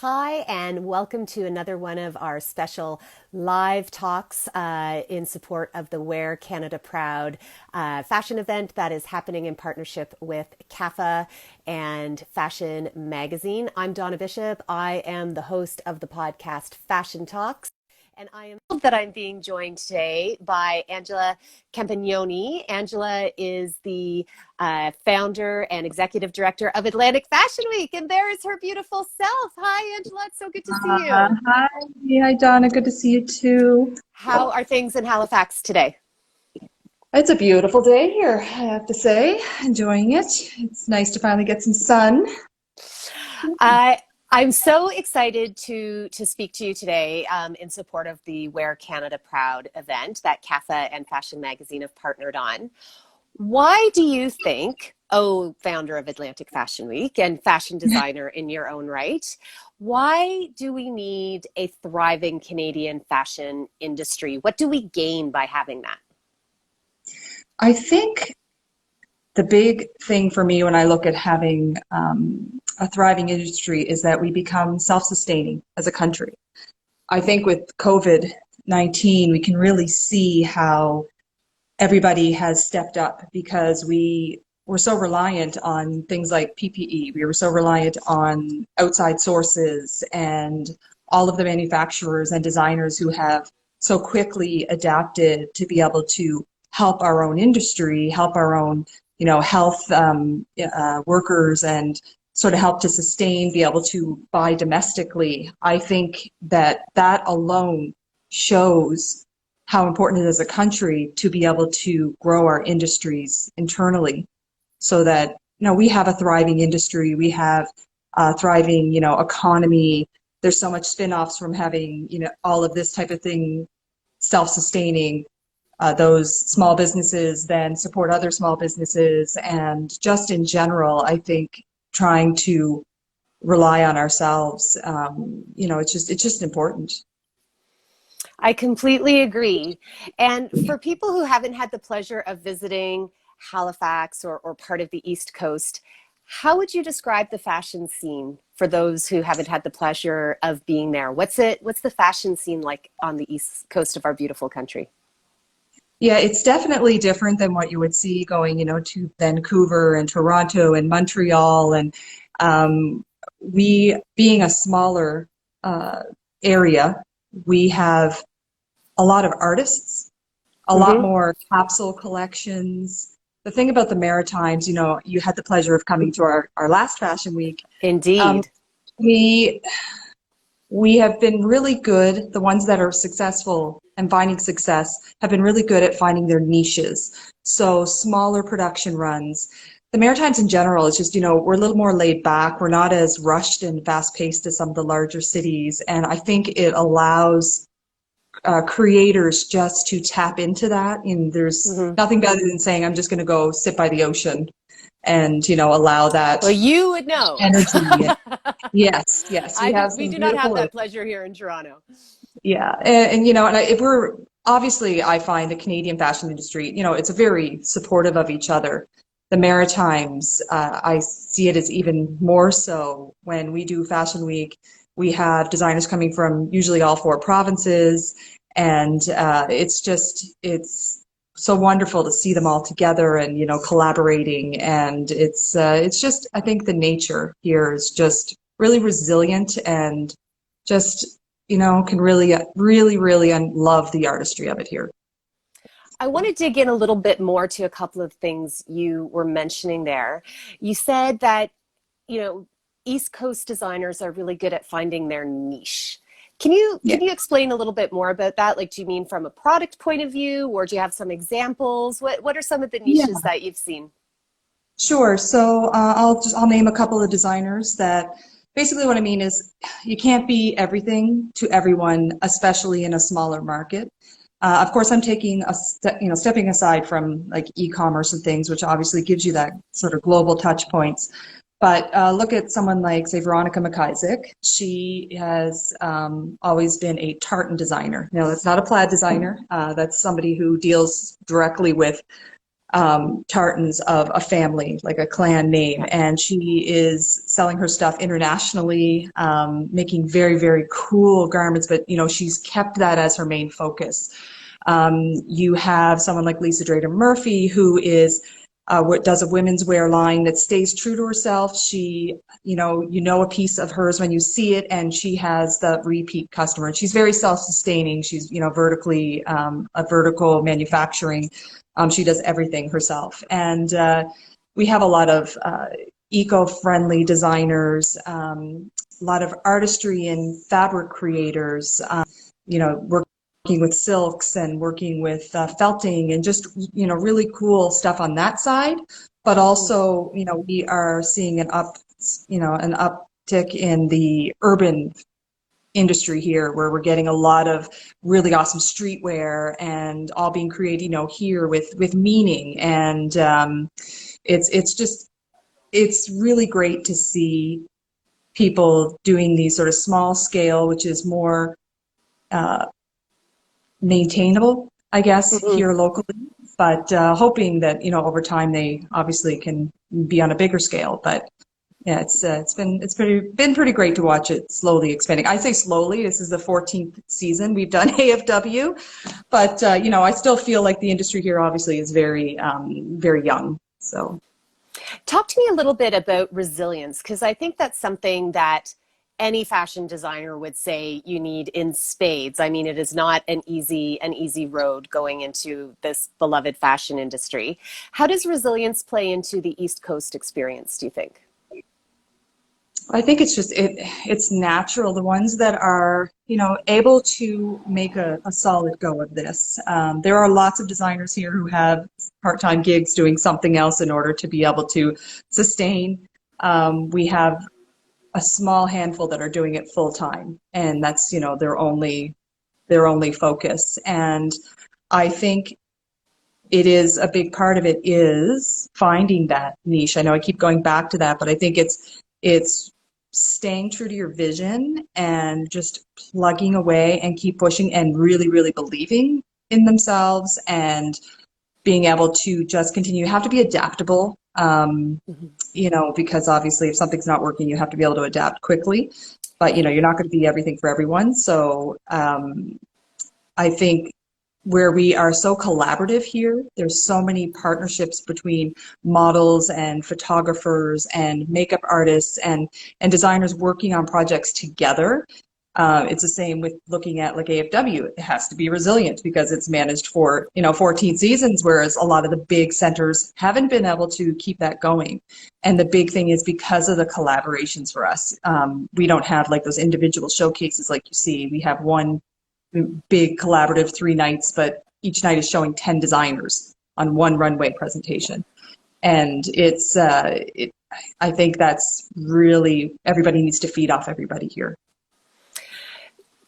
Hi, and welcome to another one of our special live talks in support of the Wear Canada Proud fashion event that is happening in partnership with CAFA and Fashion Magazine. I'm Donna Bishop. I am the host of the podcast Fashion Talks. And I am thrilled that I'm being joined today by Angela Campagnoni. Angela is the founder and executive director of Atlantic Fashion Week, and there is her beautiful self. Hi, Angela. It's so good to see you. Hi, hi, Donna. Good to see you too. How are things in Halifax today? It's a beautiful day here, I have to say. Enjoying it. It's nice to finally get some sun. I'm so excited to speak to you today in support of the Wear Canada Proud event that CAFA and Fashion Magazine have partnered on. Why do you think, founder of Atlantic Fashion Week and fashion designer in your own right, why do we need a thriving Canadian fashion industry? What do we gain by having that? I think the big thing for me when I look at having a thriving industry is that we become self-sustaining as a country. I think with COVID-19, we can really see how everybody has stepped up because we were so reliant on things like PPE. We were so reliant on outside sources and all of the manufacturers and designers who have so quickly adapted to be able to help our own industry, help our own, health workers, and sort of help to sustain, be able to buy domestically. I think that alone shows how important it is as a country to be able to grow our industries internally so that, we have a thriving industry, we have a thriving, economy. There's so much spin-offs from having, all of this type of thing self-sustaining. Those small businesses then support other small businesses, and just in general, I think trying to rely on ourselves, it's just important. I completely agree. And for people who haven't had the pleasure of visiting Halifax or part of the East Coast, how would you describe the fashion scene for those who haven't had the pleasure of being there? What's the fashion scene like on the East Coast of our beautiful country? Yeah, it's definitely different than what you would see going, to Vancouver and Toronto and Montreal. And we, being a smaller area, we have a lot of artists, a lot more capsule collections. The thing about the Maritimes, you had the pleasure of coming to our last Fashion Week. Indeed. We have been really good. The ones that are successful and finding success have been really good at finding their niches. So smaller production runs. The Maritimes in general, it's just, we're a little more laid back. We're not as rushed and fast paced as some of the larger cities. And I think it allows creators just to tap into that. And there's nothing better than saying, I'm just going to go sit by the ocean and, allow that. Well, you would know. Energy. Yes. We do not have that pleasure here in Toronto. Yeah. And if we're obviously, I find the Canadian fashion industry, it's very supportive of each other. The Maritimes, I see it as even more so when we do Fashion Week. We have designers coming from usually all four provinces, and it's so wonderful to see them all together and collaborating. And it's just, I think the nature here is just really resilient and just can really love the artistry of it here. I want to dig in a little bit more to a couple of things you were mentioning there. You said that East Coast designers are really good at finding their niche. Can you explain a little bit more about that? Like, do you mean from a product point of view, or do you have some examples? What are some of the niches that you've seen? Sure. So I'll name a couple of designers that basically what I mean is you can't be everything to everyone, especially in a smaller market. Of course, I'm taking stepping aside from like e-commerce and things, which obviously gives you that sort of global touch points. But look at someone like, say, Veronica McIsaac. She has always been a tartan designer. Now, that's not a plaid designer. That's somebody who deals directly with tartans of a family, like a clan name. And she is selling her stuff internationally, making very, very cool garments, but, she's kept that as her main focus. You have someone like Lisa Drader Murphy, who is does a women's wear line that stays true to herself. She, a piece of hers when you see it, and she has the repeat customer. And she's very self-sustaining. She's, vertically, a vertical manufacturing. She does everything herself. And we have a lot of eco-friendly designers, a lot of artistry and fabric creators, working with silks and working with felting and just, really cool stuff on that side. But also, we are seeing an uptick in the urban industry here, where we're getting a lot of really awesome streetwear and all being created, here with meaning. And it's really great to see people doing these sort of small scale, which is more maintainable, I guess, here locally, but hoping that, over time they obviously can be on a bigger scale. But yeah, it's been pretty great to watch it slowly expanding. I say slowly. This is the 14th season we've done AFW, but I still feel like the industry here obviously is very very young. So, talk to me a little bit about resilience, because I think that's something that any fashion designer would say you need in spades. I mean, it is not an easy road going into this beloved fashion industry. How does resilience play into the East Coast experience, do you think? I think it's just it's natural. The ones that are able to make a solid go of this. There are lots of designers here who have part-time gigs doing something else in order to be able to sustain. We have a small handful that are doing it full time, and that's their only focus. And I think it is a big part of it is finding that niche. I know I keep going back to that, but I think it's staying true to your vision and just plugging away and keep pushing and really, really believing in themselves and being able to just continue. You have to be adaptable, because obviously if something's not working, you have to be able to adapt quickly. But, you're not going to be everything for everyone. So I think where we are so collaborative here, there's so many partnerships between models and photographers and makeup artists and designers working on projects together. It's the same with looking at like AFW. It has to be resilient because it's managed for 14 seasons, whereas a lot of the big centers haven't been able to keep that going. And the big thing is because of the collaborations for us, we don't have like those individual showcases like you see. We have one big collaborative 3 nights, but each night is showing 10 designers on one runway presentation. And it's I think that's really, everybody needs to feed off everybody here.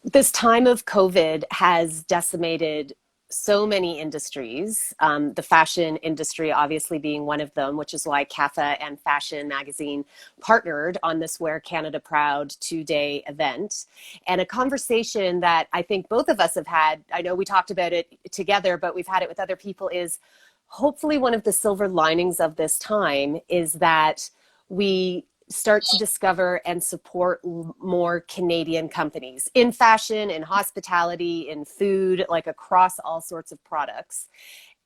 This time of COVID has decimated so many industries, the fashion industry obviously being one of them, which is why CAFA and Fashion Magazine partnered on this Wear Canada Proud 2-day event. And a conversation that I think both of us have had, I know we talked about it together, but we've had it with other people, is hopefully one of the silver linings of this time is that we start to discover and support more Canadian companies in fashion, in hospitality, in food, like across all sorts of products.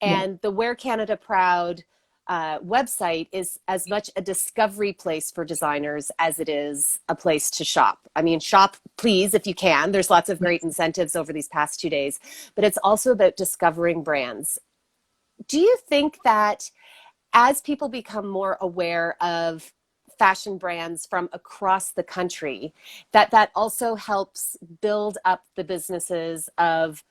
And the Wear Canada Proud website is as much a discovery place for designers as it is a place to shop. I mean, shop, please, if you can. There's lots of great incentives over these past 2 days, but it's also about discovering brands. Do you think that as people become more aware of fashion brands from across the country, that also helps build up the businesses of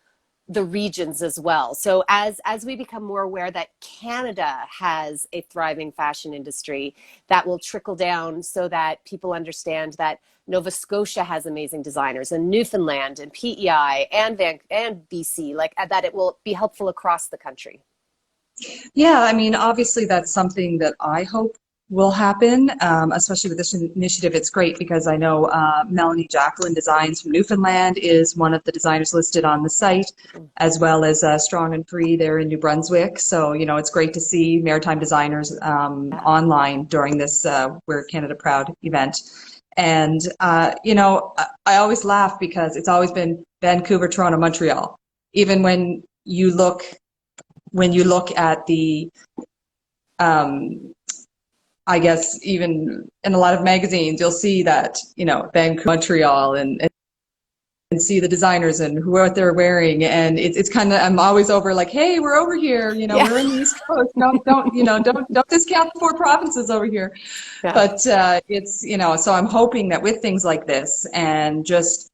the regions as well? So as we become more aware that Canada has a thriving fashion industry, that will trickle down so that people understand that Nova Scotia has amazing designers, and Newfoundland and PEI and BC, like that it will be helpful across the country. Yeah, I mean, obviously that's something that I hope will happen, especially with this initiative. It's great because I know Melanie Jacqueline Designs from Newfoundland is one of the designers listed on the site, as well as Strong and Free there in New Brunswick. So, it's great to see maritime designers online during this Wear Canada Proud event. And, I always laugh because it's always been Vancouver, Toronto, Montreal. Even when you look at the I guess even in a lot of magazines, you'll see that, Vancouver, Montreal, and see the designers and what they're wearing. And it's kind of, I'm always over like, hey, we're over here, we're in the East Coast. Don't discount the 4 provinces over here. Yeah. But it's, so I'm hoping that with things like this and just,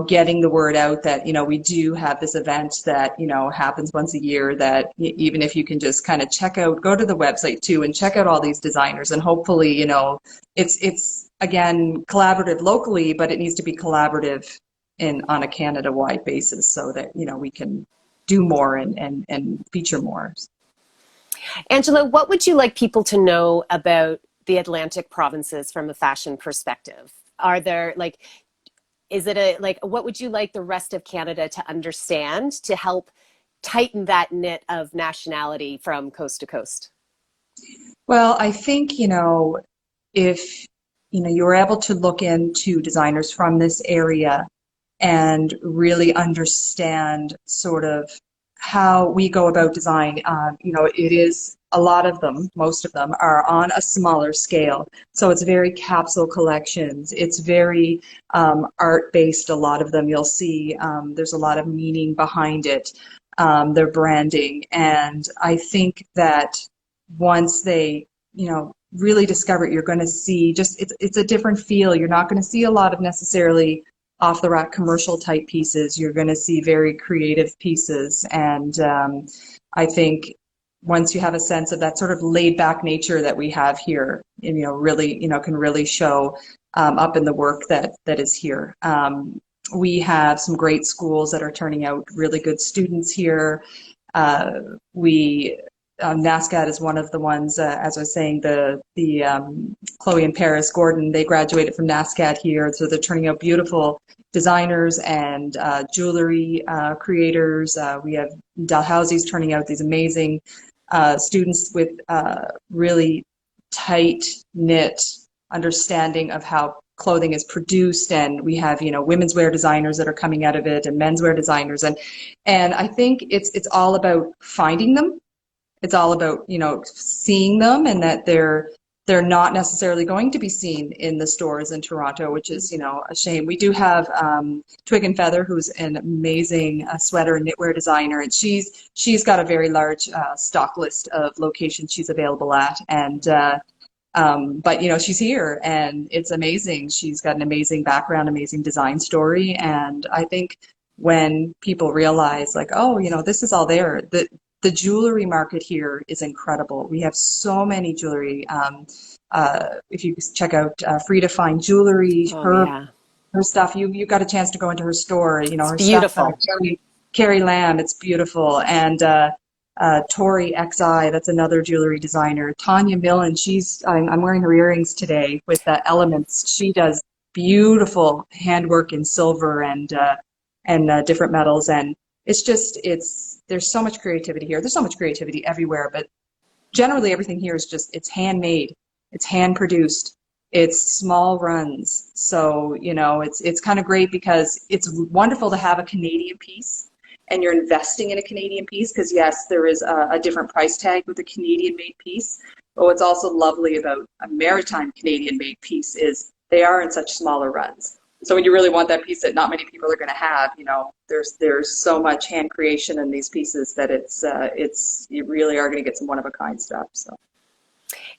getting the word out that, we do have this event that, happens once a year, that even if you can just kind of go to the website too and check out all these designers, and hopefully, it's again, collaborative locally, but it needs to be collaborative on a Canada-wide basis so that, we can do more and feature more. Angela, what would you like people to know about the Atlantic provinces from a fashion perspective? Are there what would you like the rest of Canada to understand to help tighten that knit of nationality from coast to coast? Well, I think, if, you're able to look into designers from this area and really understand sort of how we go about design, it is a lot of them, most of them are on a smaller scale. So it's very capsule collections. It's very art-based, a lot of them. You'll see there's a lot of meaning behind it, their branding. And I think that once they, really discover it, you're going to see it's a different feel. You're not going to see a lot of necessarily off-the-rack commercial type pieces. You're going to see very creative pieces. And I think once you have a sense of that sort of laid-back nature that we have here, and, really, can really show up in the work that is here. We have some great schools that are turning out really good students here. NASCAD is one of the ones, as I was saying, the Chloe and Paris Gordon, they graduated from NASCAD here, so they're turning out beautiful designers and jewelry creators. We have Dalhousie's turning out these amazing students with really tight-knit understanding of how clothing is produced, and we have women's wear designers that are coming out of it, and menswear designers, and I think it's all about finding them. It's all about seeing them, and that they're not necessarily going to be seen in the stores in Toronto, which is a shame. We do have Twig and Feather, who's an amazing sweater and knitwear designer, and she's got a very large stock list of locations she's available at, and but she's here, and it's amazing. She's got an amazing background, amazing design story, and I think when people realize this is all there, the jewelry market here is incredible. We have so many jewelry. If you check out Frida Fine Jewelry, her stuff, you got a chance to go into her store. Her beautiful stuff. Carrie Lamb, it's beautiful, and Tori XI, that's another jewelry designer. Tanya Millen, I'm wearing her earrings today with elements. She does beautiful handwork in silver and different metals, and there's so much creativity here. There's so much creativity everywhere, but generally everything here is it's handmade, it's hand produced, it's small runs. So, it's kind of great because it's wonderful to have a Canadian piece and you're investing in a Canadian piece, because yes, there is a different price tag with a Canadian made piece. But what's also lovely about a maritime Canadian made piece is they are in such smaller runs. So when you really want that piece that not many people are going to have, there's so much hand creation in these pieces that you really are going to get some one-of-a-kind stuff. So,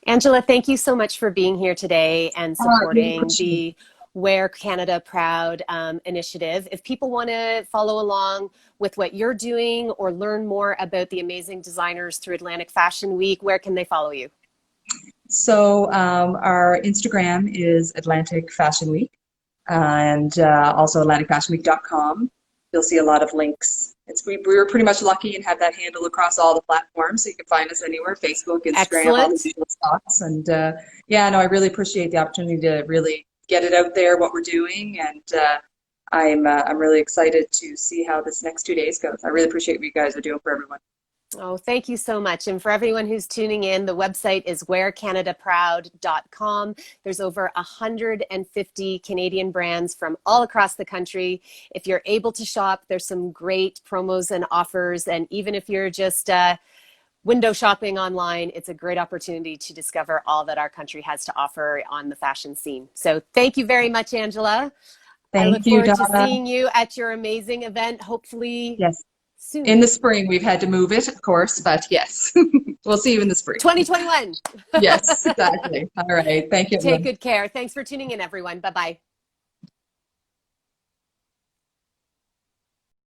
Angela, thank you so much for being here today and supporting the Wear Canada Proud initiative. If people want to follow along with what you're doing or learn more about the amazing designers through Atlantic Fashion Week, where can they follow you? So our Instagram is Atlantic Fashion Week. And also AtlanticFashionWeek.com. You'll see a lot of links we were pretty much lucky and have that handle across all the platforms, so you can find us anywhere: Facebook, Instagram, all the Excellent. usual spots. And yeah, no, I really appreciate the opportunity to really get it out there, what we're doing, and I'm really excited to see how this next 2 days goes. I really appreciate what you guys are doing for everyone. Oh, thank you so much. And for everyone who's tuning in, the website is wearcanadaproud.com. There's over 150 Canadian brands from all across the country. If you're able to shop, there's some great promos and offers. And even if you're just window shopping online, it's a great opportunity to discover all that our country has to offer on the fashion scene. So thank you very much, Angela. I look Thank you, forward to Donna. seeing you at your amazing event, hopefully Yes. soon. In the spring, we've had to move it, of course, but yes, we'll see you in the spring. 2021. Yes, exactly. All right. Thank you, Take everyone. good care. Thanks for tuning in, everyone. Bye-bye.